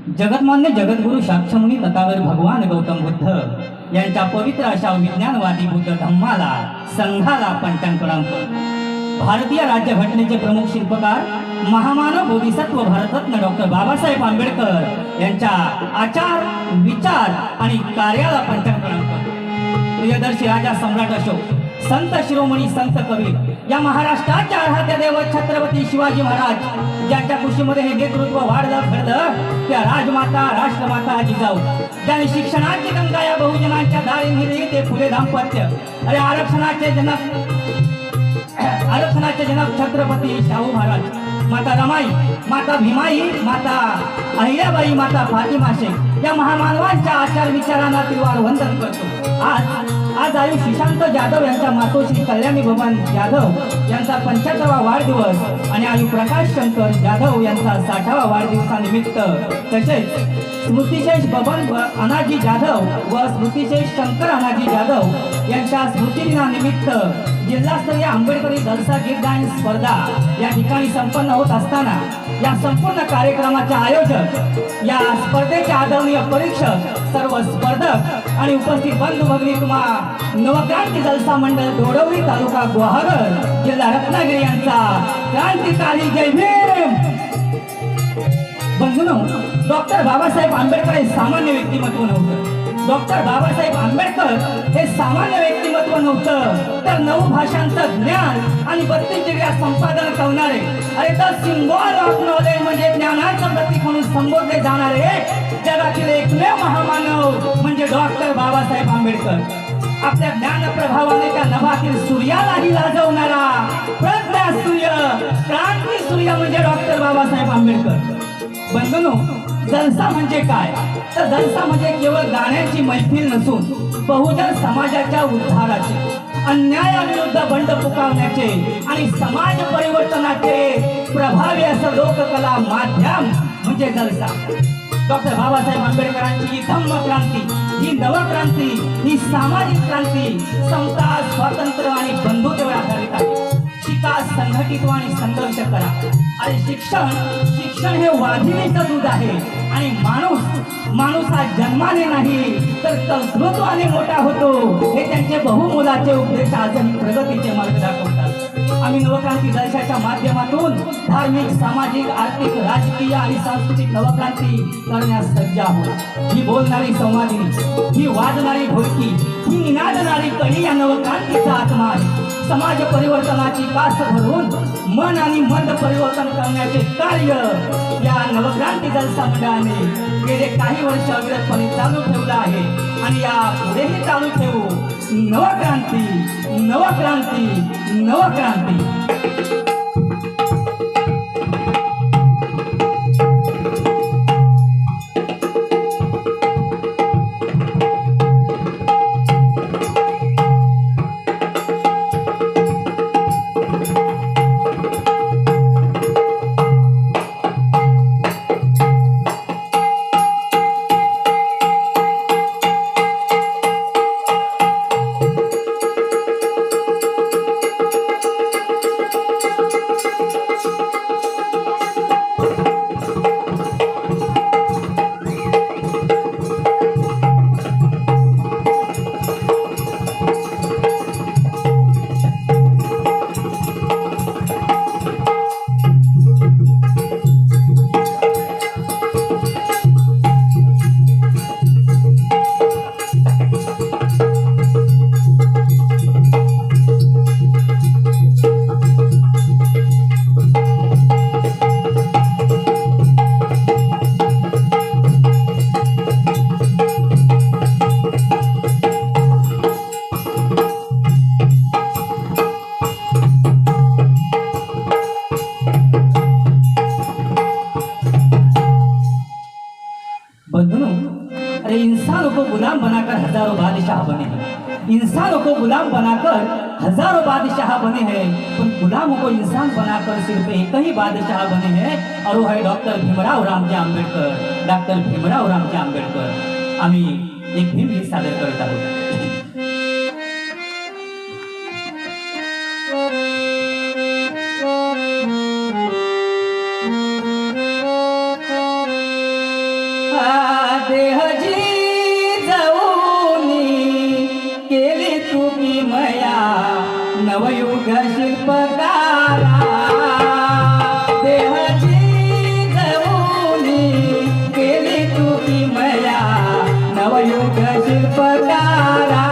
जगतमान्य जगद्गुरु शाक्यमुनी तथागत भगवान गौतम बुद्ध यांच्या पवित्र अशा विज्ञानवादी बुद्ध धम्माला संघाला पंचांग प्रणाम करतो. भारतीय राज्यघटनेचे प्रमुख शिल्पकार महामानव बोधिसत्व भारतरत्न डॉक्टर बाबासाहेब आंबेडकर यांच्या आचार विचार आणि कार्याला पंचांग प्रणाम करतो. प्रियदर्शी राजा सम्राट अशोक, संत शिरोमणी संत कबीर या महाराष्ट्राचे आराध्य दैवत छत्रपती शिवाजी महाराज ज्यांच्या कुशीमध्ये हे नेतृत्व वाढलं घडलं त्या राजमाता राष्ट्रमाता जिजाऊ ज्यांनी शिक्षणाची गंगा या बहुजनांच्या दारी नेली ते फुले दाम्पत्य. अरे आरक्षणाचे जनक छत्रपती शाहू महाराज, माता रमाई, माता भीमाई, माता अहिल्याबाई, माता फातिमा शेख या महामानवांच्या आचार विचारांना तिवार वंदन करतो. आज आयुष सुशांत जाधव यांच्या मातोश्री कल्याणी बबन जाधव यांचा 75वा वाढदिवस आणि आयु प्रकाश शंकर जाधव यांचा 60वा वाढदिवसानिमित्त तसेच स्मृतिशेष बबन अनाजी जाधव व स्मृतिशेष शंकर अनाजी जाधव यांच्या स्मृतिदिनानिमित्त जिल्हास्तरीय आंबेडकरी जलसा गीत गायन स्पर्धा या ठिकाणी संपन्न होत असताना या संपूर्ण कार्यक्रमाचे आयोजक या स्पर्धेचे आदरणीय परीक्षक सर्व स्पर्धक आणि उपस्थित बंधू भगिनी तुम्हा नवक्रांती जलसा मंडळ दोडवली तालुका गुहागर जिल्हा रत्नागिरी यांचा क्रांतिकारी जय भीम. बंधूंनो, डॉक्टर बाबासाहेब आंबेडकर हे सामान्य व्यक्तिमत्व नव्हतं. डॉक्टर बाबासाहेब आंबेडकर हे सामान्य व्यक्तिमत्व नव्हतं तर 9 भाषांचं ज्ञान आणि 32 डिग्र्या संपादन करणारे अरे द सिम्बॉल ऑफ नॉलेज म्हणजे ज्ञानाचं प्रतीक म्हणून संबोधले जाणारे जगातील एकमेव महामानव म्हणजे डॉक्टर बाबासाहेब आंबेडकर. आपल्या ज्ञान प्रभावाने त्या नभातील सूर्यालाही लाजवणारा प्रज्ञा सूर्य, क्रांती सूर्य म्हणजे डॉक्टर बाबासाहेब आंबेडकर. बंधूंनो, जलसा म्हणजे काय तर जलसा म्हणजे केवळ गाण्याची मैफिल नसून बहुजन समाजाच्या उद्धाराचे, अन्यायाविरुद्ध बंड पुकारण्याचे आणि समाज परिवर्तनाचे प्रभावी असं लोककला माध्यम म्हणजे जलसा. डॉक्टर बाबासाहेब आंबेडकरांची ही धम्म क्रांती, ही नवक्रांती, ही सामाजिक क्रांती समता, स्वातंत्र्य आणि बंधुतेवर आधारित आहे. शिका, संघटित आणि संघर्ष करा. आणि शिक्षण हे वाघिणीचं दूध आहे आणि माणूस हा जन्माने नाही तर कर्तृत्वाने मोठा होतो हे त्यांचे बहुमोलाचे उपदेश आजही प्रगतीचे मार्ग दाखवतात. आम्ही नवक्रांती जलशाच्या माध्यमातून धार्मिक, सामाजिक, आर्थिक, राजकीय आणि सांस्कृतिक नवक्रांती करण्यास सज्ज आहोत. ही बोलणारी संवादिनी, ही वाजणारी ढोलकी, ही निनादणारी कडी या नवक्रांतीचा आत्मा आहे. समाज परिवर्तनाची कास धरून मन आणि मन परिवर्तन करण्याचे कार्य या नवक्रांती जलसा मंडळाने गेले काही वर्ष अविरतपणे चालू ठेवलं आहे आणि या पुढेही चालू ठेवू. नवक्रांती, नवक्रांती, नवक्रांती. इंसानों को गुलाम बनाकर हजारों बादशाह बने हैं पर गुलामों को इंसान बनाकर सिर्फ एक ही बादशाह बने हैं और वो है डॉक्टर भीमराव रामजी आंबेडकर. डॉक्टर भीमराव रामजी आंबेडकर. आम्ही एक भीम गीत सादर करत आहोत. देहजी जाऊनी केली तू किमया नवयुग शिल्पकारा देहजी जाऊनी केली तू किमया नवयुग शिल्पकारा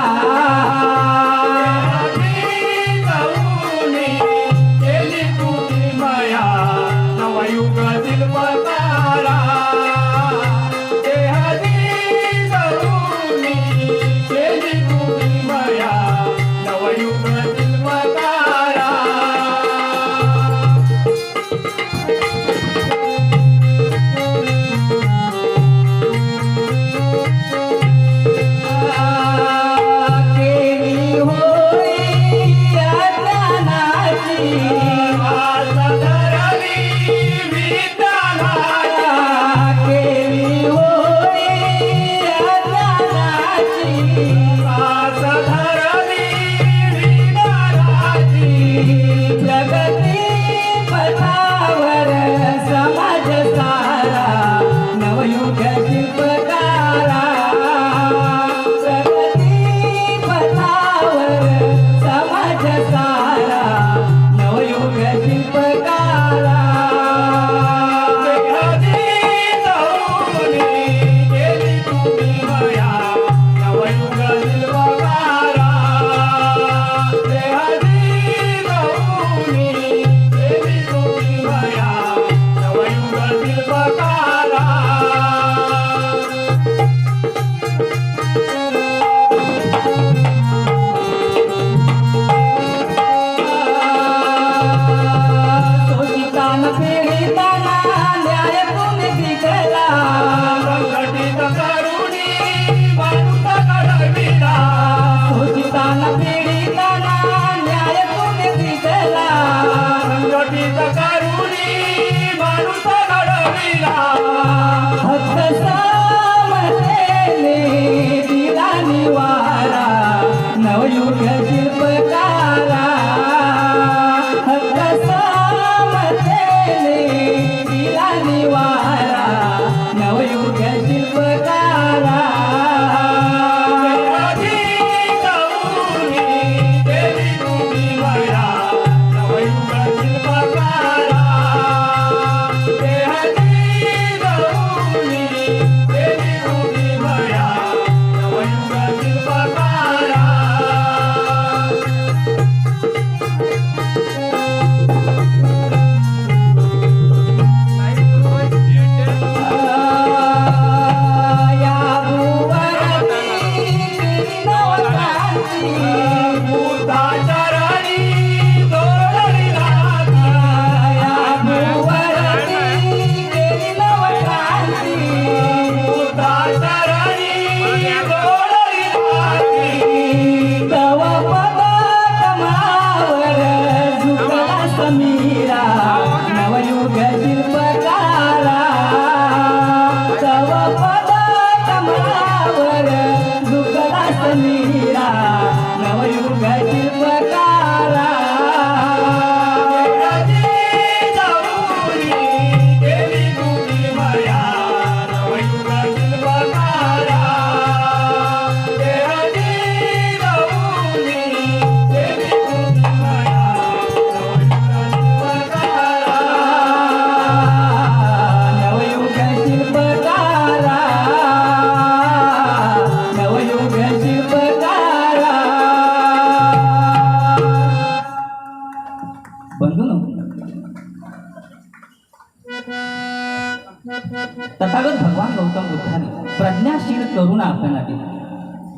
तथागत भगवान गौतम बुद्धाने प्रज्ञाशील करुणा आपल्याला दिला.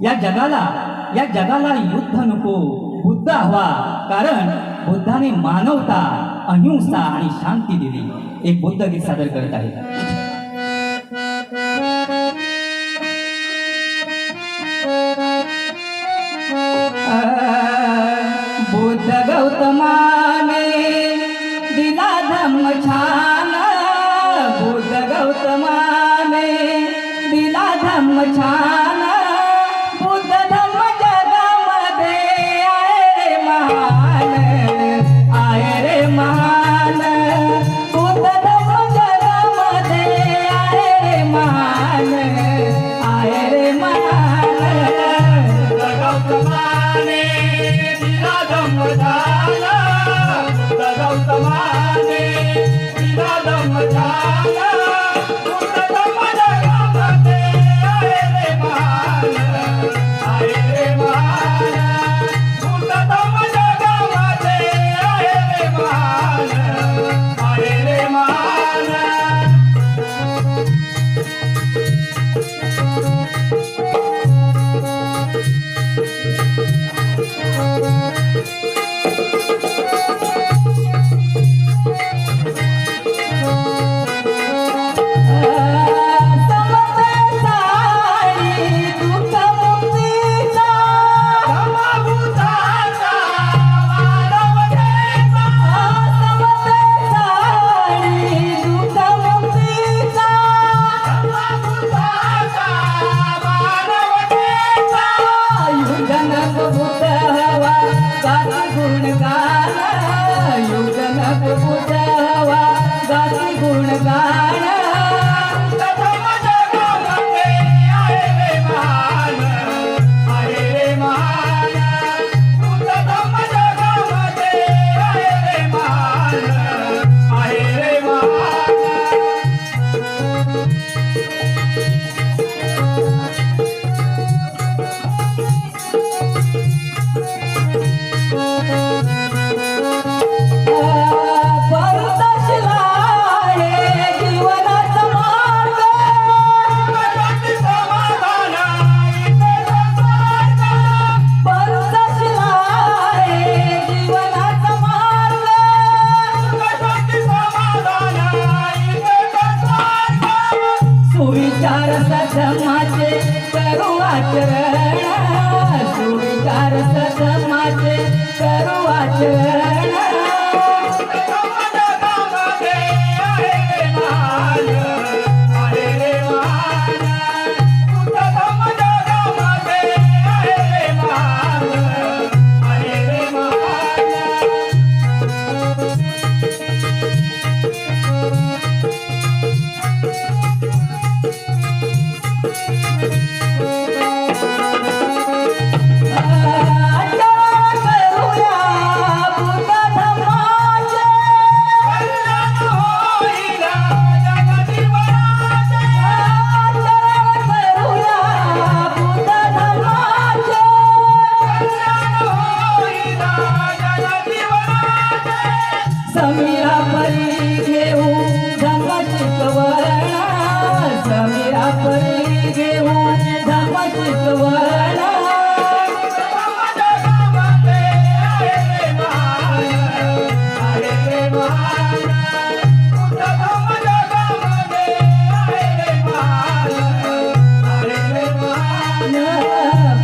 या जगाला युद्ध नको, बुद्ध हवा. कारण बुद्धाने मानवता, अहिंसा आणि शांती दिली. एक बुद्ध गीत सादर करत आहे. बुद्ध गौतमाने दिला धम्म छान, बुद्ध गौतमाने दिला धम्म छान. बुद्ध धम्म जगामध्ये आहे रे महान, आहे रे महान. बुद्ध धम्म जगामध्ये आहे रे महान. सुविचार सधमाचे करू आचरण सुविचार सधमाचे करू आचरण समीरा परी घेऊ धम्म शिकवण समीरा परी घेऊ धम्म शिकवण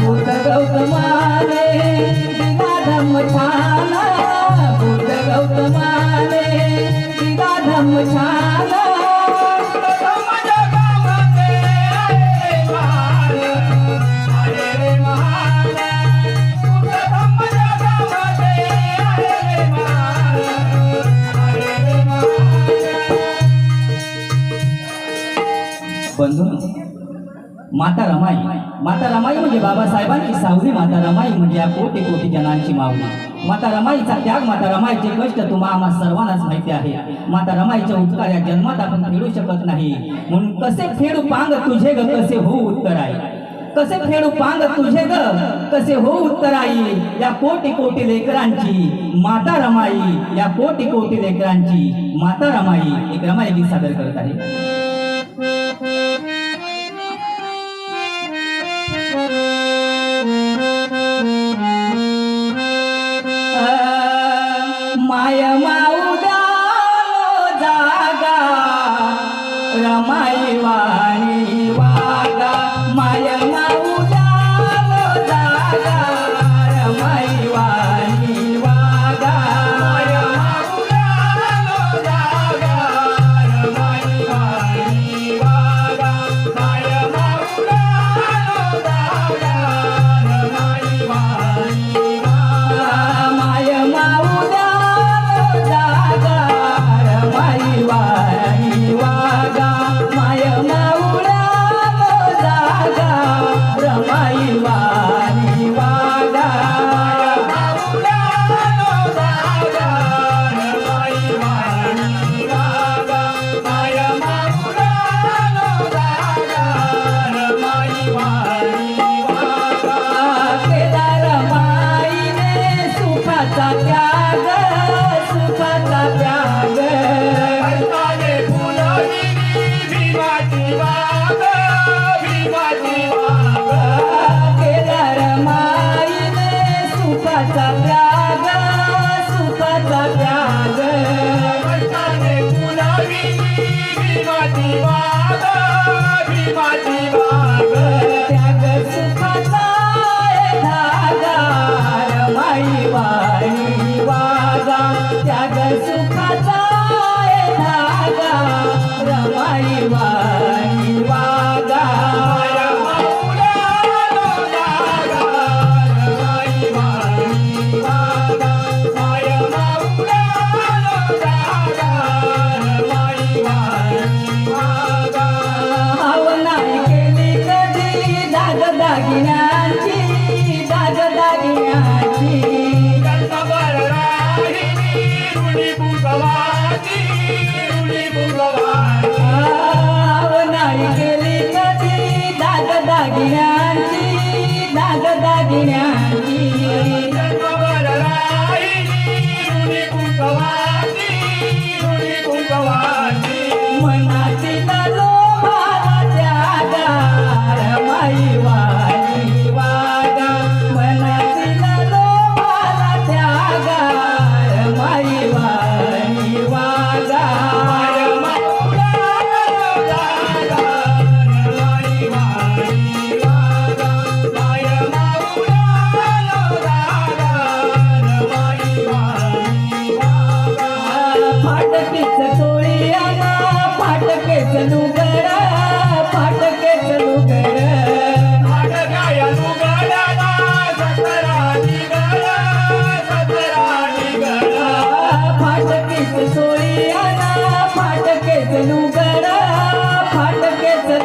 बुद्ध गौतमाने दिला धम्म छान बुद्ध गौतमाने दिला धम्म छान बंधू माता रमाई म्हणजे बाबासाहेबांची सावली माता रमाई म्हणजे या कोटी कोटी जनांची माऊली माता रमाईचा त्याग माता रमाईचे कष्ट तुम्हा आम्हा सर्वांनाच माहिती आहे माता रमाईच्या उपकार या जन्मात आपण फेडू शकत नाही म्हणून कसे फेडू पांग तुझे ग कसे हो उत्तराई कसे फेडू पांग तुझे ग कसे हो उत्तराई या कोटी कोटी लेकरांची माता रमाई या कोटी कोटी लेकरांची माता रमाई एक रमाई गीत सादर करत आहे माय माऊदा जागा रमाई वाणी वागा माय माऊदा जागा रमाई वाणी वागा माय माऊदा जागा रमाई वाणी वागा माय माऊदा जागा रमाई वाणी वागा माय माऊदा जागा रमाई वाणी वागा माय माऊला जागा रमाई वाणी वागा माऊला जागा रमाई वाणी वागा माय माऊला जागा रमाई वाणी वागा केला रमाईने सुखाचा त्याग सुखाचा त्याग हरताने फुलविनी भीमाची वाग भीमाची वाग केला रमाईने सुखाचा त्याग सुखाचा त्याग हरताने फुलविनी भीमाची वाग भीमाची वाग त्याग सुखाचा धागा रमाई वाणी वागा त्याग सुखाचा धागा रमाई वाणी वागा रमाई वाणी वागा माय माऊला जागा रमाई वाणी वागा हाव नाही केली कधी दाग दागिन्याची दाग दागिन्याची जन्मभर राहिली रुणी बुगवाची रुणी बुगवाची हाव नाही केली कधी दाग दागिन्याची दाग दागिन्याची जन्मभर राहिली रुणी बुगवाची रुणी बुगवाची मनाची लोभाला त्यागा रमाई वाणी वागा मनाची लोभाला त्यागा रमाई वाणी वागा माय माऊला जागा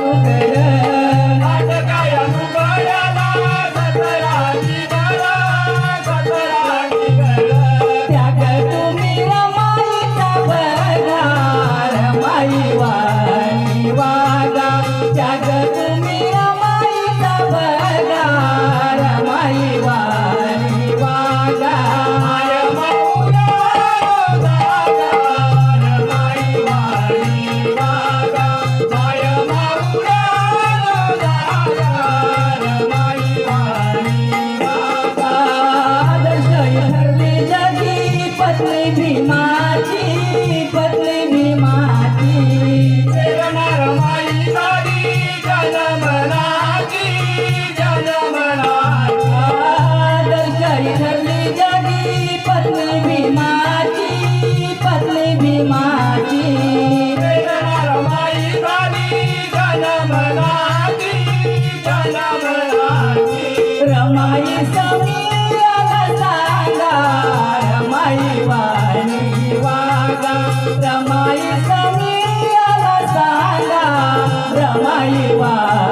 उघड नाटकाय उघडला सतराची गळ सतराची गळ त्याग तुम्ही रमाईचा बघा रमाई वाणी वागा त्याग तुम्ही रमाईचा बघा रमाई वाणी वागा माय माऊला जागा रमाई वाणी वागा माय माऊला जागा रमाई वाणी वागा आदर्श ठरली जगी पत्नी भीमाची पत्नी भीमाची रमाई गाडी जनमनाची जनमनाची आदर्श ठरली जगी पत्नी भीमाची पत्नी भीमाची रमाई गाडी जनमनाची जनमनाची रमाई समीराला सांगा रमाई वाणी वागा रमाई समीराला सांगा रमाई वाणी